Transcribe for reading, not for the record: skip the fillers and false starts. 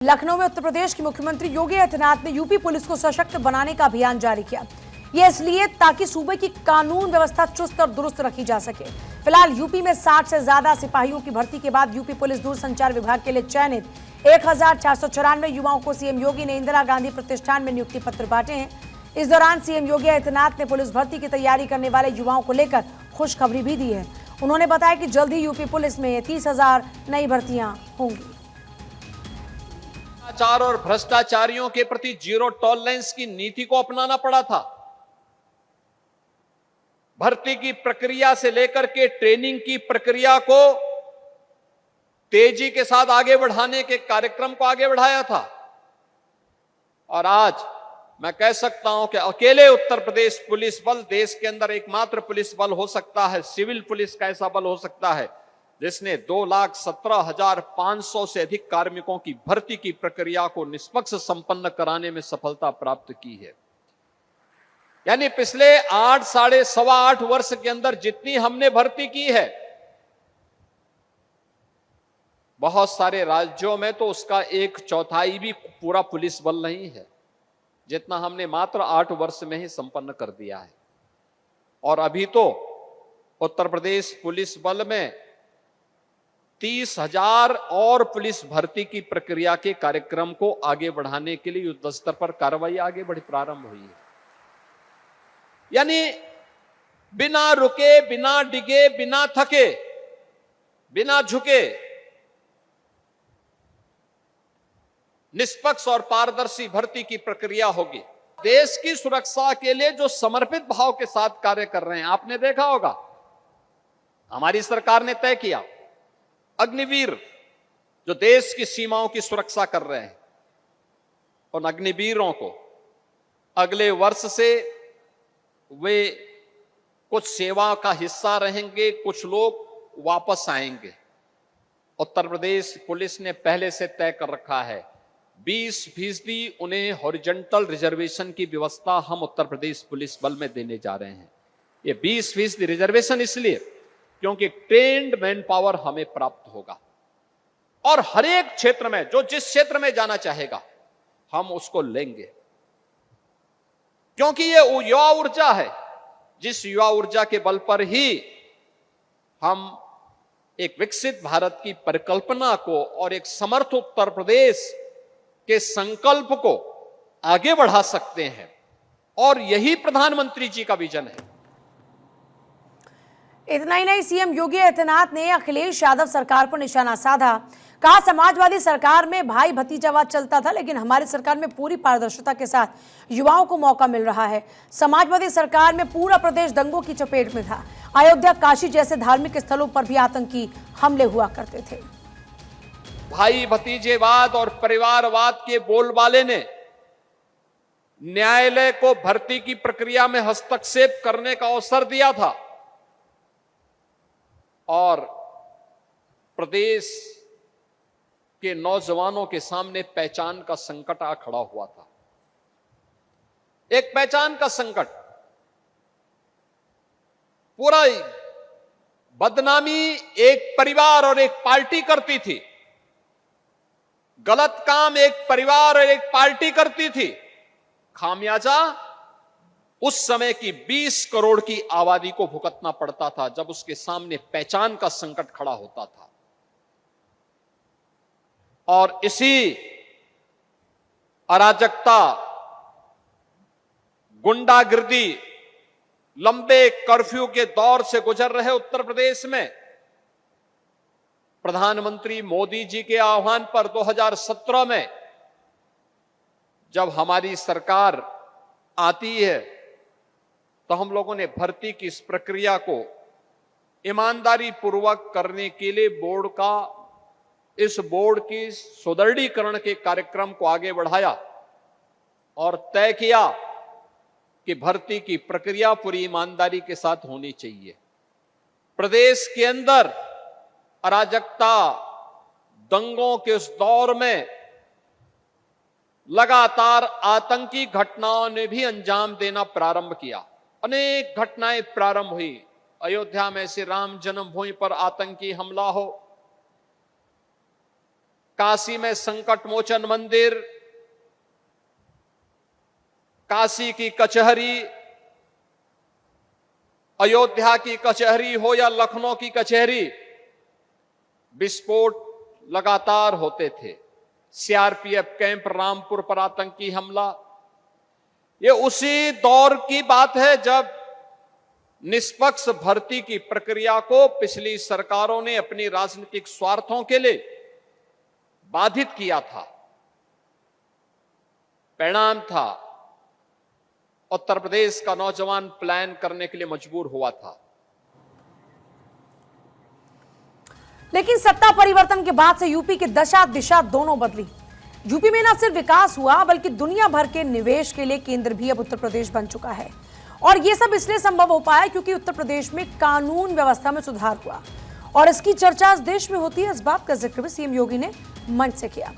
लखनऊ में उत्तर प्रदेश के मुख्यमंत्री योगी आदित्यनाथ ने यूपी पुलिस को सशक्त बनाने का अभियान जारी किया। यह इसलिए ताकि सूबे की कानून व्यवस्था चुस्त और दुरुस्त रखी जा सके। फिलहाल यूपी में 60 से ज्यादा सिपाहियों की भर्ती के बाद यूपी पुलिस दूरसंचार विभाग के लिए चयनित 1494 युवाओं को सीएम योगी ने इंदिरा गांधी प्रतिष्ठान में नियुक्ति पत्र बांटे हैं। इस दौरान सीएम योगी आदित्यनाथ ने पुलिस भर्ती की तैयारी करने वाले युवाओं को लेकर खुशखबरी भी दी है। उन्होंने बताया कि जल्द ही यूपी पुलिस में 30,000 नई भर्तियां होंगी। भ्रष्टाचार और भ्रष्टाचारियों के प्रति जीरो टॉलरेंस की नीति को अपनाना पड़ा था। भर्ती की प्रक्रिया से लेकर के ट्रेनिंग की प्रक्रिया को तेजी के साथ आगे बढ़ाने के कार्यक्रम को आगे बढ़ाया था। और आज मैं कह सकता हूं कि अकेले उत्तर प्रदेश पुलिस बल देश के अंदर एकमात्र पुलिस बल हो सकता है, सिविल पुलिस का ऐसा बल हो सकता है जिसने 2,17,500 से अधिक कार्मिकों की भर्ती की प्रक्रिया को निष्पक्ष संपन्न कराने में सफलता प्राप्त की है। यानी पिछले 8 वर्ष के अंदर जितनी हमने भर्ती की है, बहुत सारे राज्यों में तो उसका 1/4 भी पूरा पुलिस बल नहीं है, जितना हमने मात्र 8 वर्ष में ही संपन्न कर दिया है। और अभी तो उत्तर प्रदेश पुलिस बल में 30,000 और पुलिस भर्ती की प्रक्रिया के कार्यक्रम को आगे बढ़ाने के लिए युद्ध स्तर पर कार्रवाई आगे बढ़ी प्रारंभ हुई है। यानी बिना रुके, बिना डिगे, बिना थके, बिना झुके निष्पक्ष और पारदर्शी भर्ती की प्रक्रिया होगी। देश की सुरक्षा के लिए जो समर्पित भाव के साथ कार्य कर रहे हैं, आपने देखा होगा हमारी सरकार ने तय किया अग्निवीर जो देश की सीमाओं की सुरक्षा कर रहे हैं, उन अग्निवीरों को अगले वर्ष से वे कुछ सेवा का हिस्सा रहेंगे, कुछ लोग वापस आएंगे। उत्तर प्रदेश पुलिस ने पहले से तय कर रखा है 20% उन्हें हॉरिजॉन्टल रिजर्वेशन की व्यवस्था हम उत्तर प्रदेश पुलिस बल में देने जा रहे हैं। ये 20% रिजर्वेशन इसलिए क्योंकि ट्रेन्ड मैन पावर हमें प्राप्त होगा और हर एक क्षेत्र में जो जिस क्षेत्र में जाना चाहेगा हम उसको लेंगे, क्योंकि ये युवा ऊर्जा है, जिस युवा ऊर्जा के बल पर ही हम एक विकसित भारत की परिकल्पना को और एक समर्थ उत्तर प्रदेश के संकल्प को आगे बढ़ा सकते हैं। और यही प्रधानमंत्री जी का विजन है। इतना ही नहीं, सीएम योगी आदित्यनाथ ने अखिलेश यादव सरकार पर निशाना साधा। कहा समाजवादी सरकार में भाई भतीजावाद चलता था, लेकिन हमारी सरकार में पूरी पारदर्शिता के साथ युवाओं को मौका मिल रहा है। समाजवादी सरकार में पूरा प्रदेश दंगों की चपेट में था। अयोध्या, काशी जैसे धार्मिक स्थलों पर भी आतंकी हमले हुआ करते थे। भाई भतीजेवाद और परिवारवाद के बोलबाले ने न्यायालय को भर्ती की प्रक्रिया में हस्तक्षेप करने का अवसर दिया था और प्रदेश के नौजवानों के सामने पहचान का संकट आ खड़ा हुआ था। एक पहचान का संकट, पूरा बदनामी एक परिवार और एक पार्टी करती थी, गलत काम एक परिवार और एक पार्टी करती थी। खामियाजा उस समय की 20 करोड़ की आबादी को भुगतना पड़ता था जब उसके सामने पहचान का संकट खड़ा होता था। और इसी अराजकता, गुंडागिर्दी, लंबे कर्फ्यू के दौर से गुजर रहे उत्तर प्रदेश में प्रधानमंत्री मोदी जी के आह्वान पर 2017 में जब हमारी सरकार आती है तो हम लोगों ने भर्ती की इस प्रक्रिया को ईमानदारी पूर्वक करने के लिए इस बोर्ड की सुदृढ़ीकरण के कार्यक्रम को आगे बढ़ाया और तय किया कि भर्ती की प्रक्रिया पूरी ईमानदारी के साथ होनी चाहिए। प्रदेश के अंदर अराजकता, दंगों के उस दौर में लगातार आतंकी घटनाओं ने भी अंजाम देना प्रारंभ किया। अनेक घटनाएं प्रारंभ हुई। अयोध्या में श्री राम जन्मभूमि पर आतंकी हमला हो, काशी में संकट मोचन मंदिर, काशी की कचहरी, अयोध्या की कचहरी हो या लखनऊ की कचहरी, विस्फोट लगातार होते थे। सीआरपीएफ कैंप रामपुर पर आतंकी हमला, ये उसी दौर की बात है जब निष्पक्ष भर्ती की प्रक्रिया को पिछली सरकारों ने अपनी राजनीतिक स्वार्थों के लिए बाधित किया था। परिणाम था उत्तर प्रदेश का नौजवान पलायन करने के लिए मजबूर हुआ था। लेकिन सत्ता परिवर्तन के बाद से यूपी की दशा दिशा दोनों बदली। यूपी में न सिर्फ विकास हुआ बल्कि दुनिया भर के निवेश के लिए केंद्र भी अब उत्तर प्रदेश बन चुका है। और यह सब इसलिए संभव हो पाया क्योंकि उत्तर प्रदेश में कानून व्यवस्था में सुधार हुआ। और इसकी चर्चा आज देश में होती है। इस बात का जिक्र भी सीएम योगी ने मंच से किया।